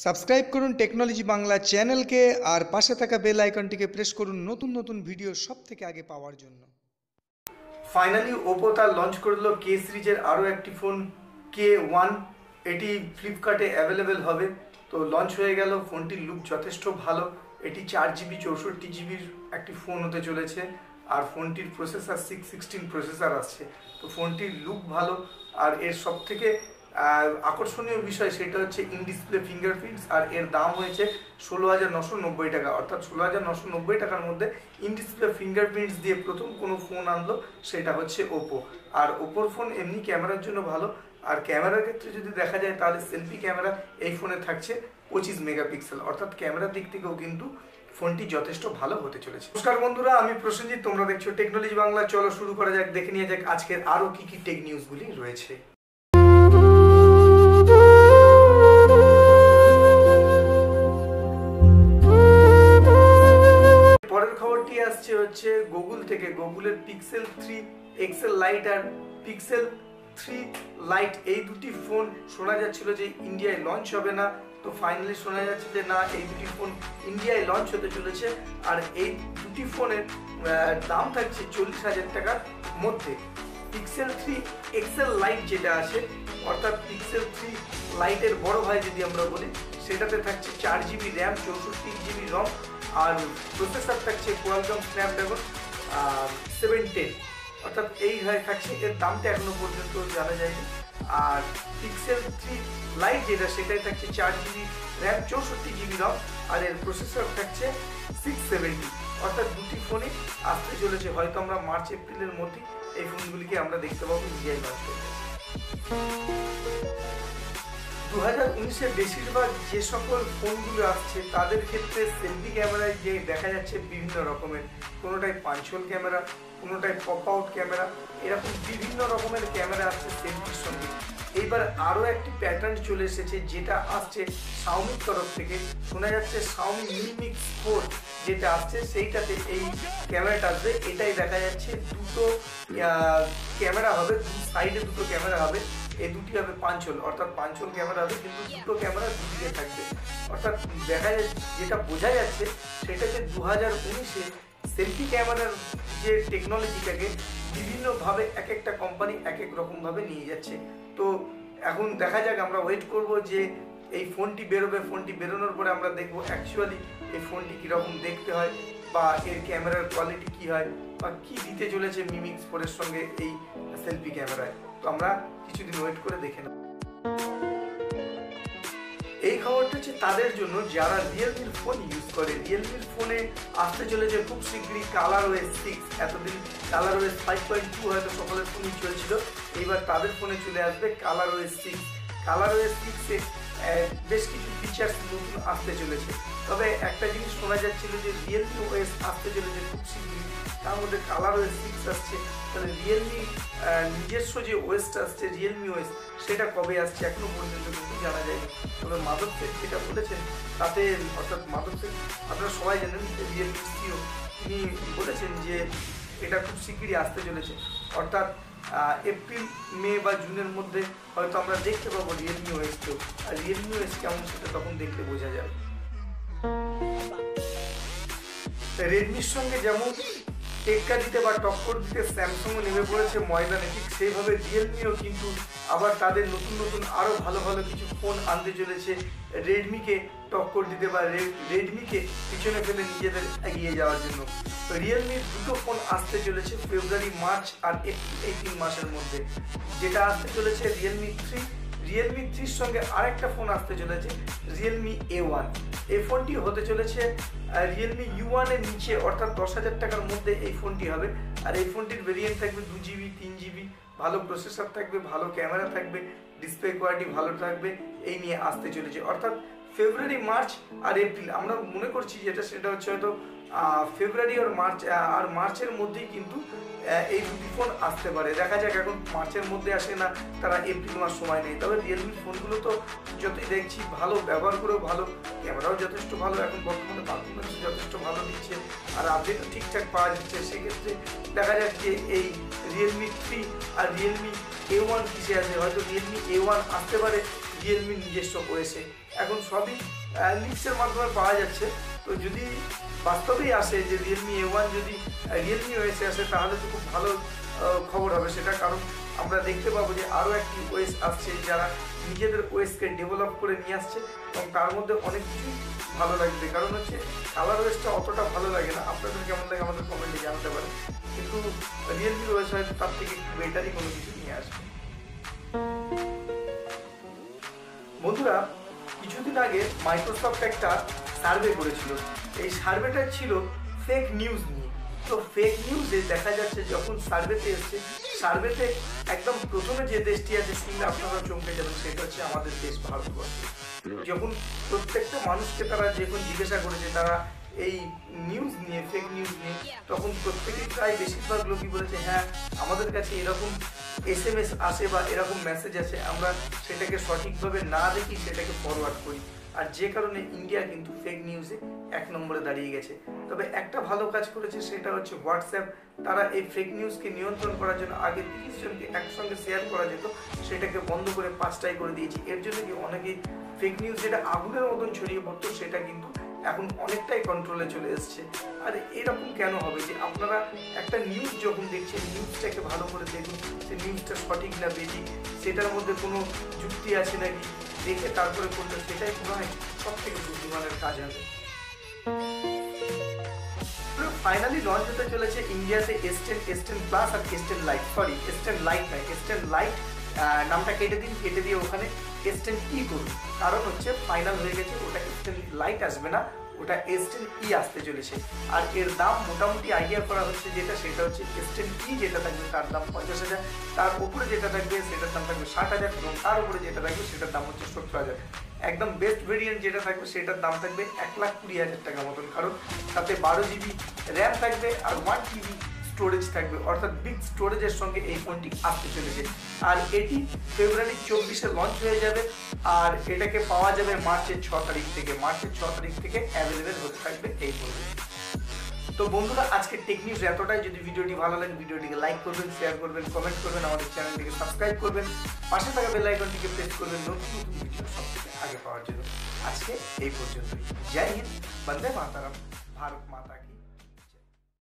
Subscribe করুন technology Bangla চ্যানেলকে আর পাশে থাকা বেল আইকনটিকে প্রেস করুন নতুন নতুন ভিডিও সবথেকে আগে পাওয়ার জন্য। ফাইনালি ওপো তার লঞ্চ করলো কে সিরিজের আরও একটি ফোন K1। এটি ফ্লিপকার্টে অ্যাভেলেবেল হবে। তো লঞ্চ হয়ে গেল। ফোনটির লুক যথেষ্ট ভালো। এটি 4GB 64GB একটি ফোন হতে চলেছে। আর ফোনটির প্রসেসর 616 প্রসেসর আসছে। তো ফোনটির লুক ভালো। আর এর সব থেকে আকর্ষণীয় বিষয় সেটা হচ্ছে ইন ডিসপ্লে ফিঙ্গারপ্রিন্টস। আর এর দাম হয়েছে 16,990 টাকা, অর্থাৎ 16,990 টাকার মধ্যে ইন ডিসপ্লে ফিঙ্গারপ্রিন্টস দিয়ে প্রথম কোনো ফোন আনলো, সেটা হচ্ছে ওপো। আর ওপোর ফোন এমনি ক্যামেরার জন্য ভালো। আর ক্যামেরার ক্ষেত্রে যদি দেখা যায় তাহলে সেলফি ক্যামেরা এই ফোনে থাকছে 25 মেগাপিক্সেল, অর্থাৎ ক্যামেরার দিক থেকেও কিন্তু ফোনটি যথেষ্ট ভালো হতে চলেছে। নমস্কার বন্ধুরা, আমি প্রসেনজিৎ, তোমরা দেখছো টেকনোলজি বাংলা। চলো শুরু করা যাক, দেখে নিয়ে যাক আজকের আরও কি কি টেক নিউজগুলি রয়েছে। পরের খবরটি আসছে হচ্ছে গুগল থেকে। গুগলের পিক্সেল 3 এক্সেল লাইট আর পিক্সেল 3 লাইট এই দুটি ফোন শোনা যাচ্ছিল যে ইন্ডিয়ায় লঞ্চ হবে না। তো ফাইনালি শোনা যাচ্ছে যে না, এই দুটি ফোন ইন্ডিয়ায় লঞ্চ হতে চলেছে। আর এই দুটি ফোনের দাম থাকছে 40,000 টাকার মধ্যে। পিক্সেল 3 এক্সেল লাইট যেটা আছে, অর্থাৎ পিক্সেল 3 লাইটের বড় ভাই যদি আমরা বলি, সেটাতে থাকছে 4GB র্যাম, 64GB রম। আর প্রসেসর থাকছে কোয়ালকম স্ন্যাপড্রাগন 710, অর্থাৎ এই থাকছে। এর দামটা এখনো পর্যন্ত জানা যায়নি। আর পিক্সেল 3 লাইট যেটা, সেটাই থাকছে 4GB র্যাম, 64GB রম। আর এর প্রসেসর থাকছে 670, অর্থাৎ দুটি ফোনই আসতে চলেছে। হয়তো আমরা মার্চ এপ্রিলের মধ্যে এই ফোনগুলিকে আমরা দেখতে পাবো ইন্ডিয়ায় লঞ্চ করতে। 2019-এ বেশিরভাগ যে সকল ফোনগুলো আসছে তাদের ক্ষেত্রে সেলফি ক্যামেরায় যে দেখা যাচ্ছে বিভিন্ন রকমের, কোনোটাই পাঞ্চল ক্যামেরা, কোনোটাই পপ আউট ক্যামেরা, এরকম বিভিন্ন রকমের ক্যামেরা আসছে সেলফির সঙ্গে। এইবার আরও একটি প্যাটার্ন চলে এসেছে যেটা আসছে শাওমির তরফ থেকে। শোনা যাচ্ছে শাওমি মিমিক্স 4 যেটা আসছে সেইটাতে এই ক্যামেরাটা আসবে। এটাই দেখা যাচ্ছে দুটো ক্যামেরা হবে, দু সাইডে দুটো ক্যামেরা হবে। এই দুটি হবে পাঞ্চল, অর্থাৎ পাঞ্চল ক্যামেরা হবে, কিন্তু দুটো ক্যামেরা দুদিকে থাকবে। অর্থাৎ দেখা যাচ্ছে, যেটা বোঝা যাচ্ছে সেটা যে 2019-এ সেলফি ক্যামেরার যে টেকনোলজিটাকে বিভিন্নভাবে এক একটা কোম্পানি এক এক রকমভাবে নিয়ে যাচ্ছে। তো এখন দেখা যাক, আমরা ওয়েট করব যে এই ফোনটি বেরোবে। ফোনটি বেরোনোর পরে আমরা দেখবো অ্যাকচুয়ালি এই ফোনটি কীরকম দেখতে হয়, বা এর ক্যামেরার কোয়ালিটি কী হয়, বা কী দিতে চলেছে মিমিক্স 4-এর সঙ্গে এই সেলফি ক্যামেরায়। তো আমরা কিছুদিন ওয়েট করে দেখে নেব। এই খবরটা হচ্ছে তাদের জন্য যারা রিয়েলমির ফোন ইউজ করে। রিয়েলমির ফোনে আসতে চলেছে খুব শীঘ্রই ColorOS 6। এতদিন ColorOS 5.2 হয়তো সকলের ফোনই চলছিল, এইবার তাদের ফোনে চলে আসবে ColorOS 6। ColorOS 6-এ বেশ কিছু ফিচার্স নতুন আসতে চলেছে। তবে একটা জিনিস শোনা যাচ্ছিল যে রিয়েলমি ওএস আসতে চলেছে খুব শীঘ্রই, তার মধ্যে ColorOS 6 আসছে। তাহলে রিয়েলমি নিজস্ব যে ওএসটা আসছে রিয়েলমি ওএস, সেটা কবে আসছে এখনো পর্যন্ত কিন্তু জানা যায়নি। তবে মাধব শেখ যেটা বলেছেন তাতে, অর্থাৎ মাধব শেখ আপনারা সবাই জানেন যে রিয়েলমি সিও, তিনি বলেছেন যে এটা খুব শীঘ্রই আসতে চলেছে। অর্থাৎ এপ্রিল, মে বা জুনের মধ্যে হয়তো আমরা দেখতে পাবো রিয়েলমি ওএসকেও। আর রিয়েলমি ওএস কেমন সেটা তখন দেখলে বোঝা যাবে। রেডমির সঙ্গে যেমন টেক্কা দিতে বা টক্কর দিতে স্যামসাংও নেমে পড়েছে ময়দানে, ঠিক সেইভাবে রিয়েলমিও কিন্তু আবার তাদের নতুন নতুন আরও ভালো ভালো কিছু ফোন আনতে চলেছে রেডমিকে টক্কর দিতে, বা রেডমিকে পিছনে ফেলে নিজেদের এগিয়ে যাওয়ার জন্য। তো রিয়েলমির দুটো ফোন আসতে চলেছে ফেব্রুয়ারি, মার্চ আর এপ্রিল, এই 3 মাসের মধ্যে। যেটা আসতে চলেছে রিয়েলমি 3। রিয়েলমি 3-র সঙ্গে আরেকটা ফোন আসতে চলেছে রিয়েলমি A1। এই ফোনটি হতে চলেছে রিয়েলমি U1 এর নিচে, অর্থাৎ 10,000 টাকার মধ্যে এই ফোনটি হবে। আর এই ফোনটির ভেরিয়েন্ট থাকবে 2GB 3GB, ভালো প্রসেসর থাকবে, ভালো ক্যামেরা থাকবে, ডিসপ্লে কোয়ালিটি ভালো থাকবে। এই নিয়ে আসতে চলেছে, অর্থাৎ ফেব্রুয়ারি, মার্চ আর এপ্রিল। আমরা মনে করছি যেটা, সেটা হচ্ছে হয়তো ফেব্রুয়ারি আর মার্চের মধ্যেই কিন্তু এই দুটি ফোন আসতে পারে। দেখা যাক, এখন মার্চের মধ্যে আসে না, তারা এপ্রিল মাস সময় নেই। তবে রিয়েলমির ফোনগুলো তো যতই দেখছি ভালো, ব্যবহার করেও ভালো, ক্যামেরাও যথেষ্ট ভালো, এখন বর্তমানে পারফরমেন্স যথেষ্ট ভালো দিচ্ছে, আর আপডেটও ঠিকঠাক পাওয়া যাচ্ছে। সেক্ষেত্রে দেখা যাক যে এই রিয়েলমি 3 আর রিয়েলমি A1 কিসে আছে। হয়তো রিয়েলমি A1 আসতে পারে রিয়েলমি নিজস্ব ওএসে। এখন সবই লিক্সের মাধ্যমে পাওয়া যাচ্ছে। তো যদি বাস্তবেই আসে যে রিয়েলমি A1 যদি রিয়েলমি ওএসে আসে তাহলে তো খুব ভালো খবর হবে সেটা, কারণ আমরা দেখতে পাবো যে আরও একটি ওএস আসছে যারা নিজেদের ওএসকে ডেভেলপ করে নিয়ে আসছে এবং তার মধ্যে অনেক কিছুই ভালো লাগবে। কারণ হচ্ছে কালার ওএসটা অতটা ভালো লাগে না, আপনাদের কেমন লাগে আমাদের কমেন্টে জানাতে পারেন, কিন্তু রিয়েলমির ওএস হয়তো তার থেকে একটু বেটারই কোনো কিছু নিয়ে আসবে। বন্ধুরা, কিছুদিন আগে মাইক্রোসফট একটা সার্ভে করেছিল। এই সার্ভেটা ছিল ফেক নিউজ নিয়ে। তো ফেক নিউজে দেখা যাচ্ছে যখন সার্ভেতে এসছে, সার্ভেতে একদম প্রথমে যে দেশটি আছে শুনলে আপনারা চমকে যাবেন, সেটা হচ্ছে আমাদের দেশ ভারতবর্ষ। যখন প্রত্যেকটা মানুষকে তারা যখন জিজ্ঞাসা করেছে তারা এই নিউজ নিয়ে, ফেক নিউজ নিয়ে, তখন প্রত্যেকেই প্রায় বেশিরভাগ লোকই বলেছে হ্যাঁ আমাদের কাছে এরকম SMS আসে বা এরকম মেসেজ আসে, আমরা সেটাকে সঠিকভাবে না দেখি সেটাকে ফরওয়ার্ড করি। আর যে কারণে ইন্ডিয়া কিন্তু ফেক নিউজে 1 নম্বরে দাঁড়িয়ে গেছে। তবে একটা ভালো কাজ করেছে, সেটা হচ্ছে হোয়াটসঅ্যাপ। তারা এই ফেক নিউজকে নিয়ন্ত্রণ করার জন্য আগে 30 জনকে একসঙ্গে শেয়ার করা যেত, সেটাকে বন্ধ করে 5টাই করে দিয়েছি। এর জন্য কি অনেকেই ফেক নিউজ যেটা আগুনের মতন ছড়িয়ে পড়তো সেটা কিন্তু এখন অনেকটাই কন্ট্রোলে চলে এসছে। আর এরকম কেন হবে যে আপনারা একটা নিউজ যখন দেখছেন, নিউজটাকে ভালো করে দেখুন যে নিউজটা সঠিক না বেঠিক, সেটার মধ্যে কোনো যুক্তি আছে নাকি, দেখে তারপরে করলে সেটাই মনে হয় সব থেকে বুদ্ধিমানের কাজ হবে। ফাইনালি লঞ্চ হতে চলেছে ইন্ডিয়াতে S10, S10 প্লাস আর S10 light, sorry S10 light নয়, S10 লাইট নামটা কেটে দিয়ে ওখানে S10e করুন। কারণ হচ্ছে ফাইনাল হয়ে গেছে, ওটা S10 লাইট আসবে না, ওটা S10e আসতে চলেছে। আর এর দাম মোটামুটি আইডিয়া করা হচ্ছে যেটা, সেটা হচ্ছে S10e যেটা থাকবে তার দাম 50,000, তার উপরে যেটা থাকবে সেটার দাম থাকবে 60,000 এবং তার উপরে যেটা থাকবে সেটার দাম হচ্ছে 70,000। একদম বেস্ট ভেরিয়েন্ট যেটা থাকবে সেটার দাম থাকবে 1,20,000 টাকা মতন, কারণ তাতে 12GB র্যাম থাকবে আর 1TB স্টোরেজ থাকবে, অর্থাৎ বিগ স্টোরেজের সঙ্গে এই ফোনটি আসতে চলেছে। আর এটি ফেব্রুয়ারি 24-এ লঞ্চ হয়ে যাবে আর এটাকে পাওয়া যাবে মার্চের 6 তারিখ থেকে। মার্চের 6 তারিখ থেকে অ্যাভেলেবেল হতে থাকবে এই ফোনটি। তো বন্ধুরা, আজকে টেক নিউজ এতটাই। যদি ভিডিওটি ভালো লাগে ভিডিওটিকে লাইক করবেন, শেয়ার করবেন, কমেন্ট করবেন, আমাদের চ্যানেলটিকে সাবস্ক্রাইব করবেন, পাশে থাকা বেল আইকনটিকে প্রেস করবেন নতুন নতুন ভিডিও সবথেকে আগে পাওয়ার জন্য। আজকে এই পর্যন্তই। জয় হিন্দ, বন্দে মাতারাম, ভারত মাতা কি।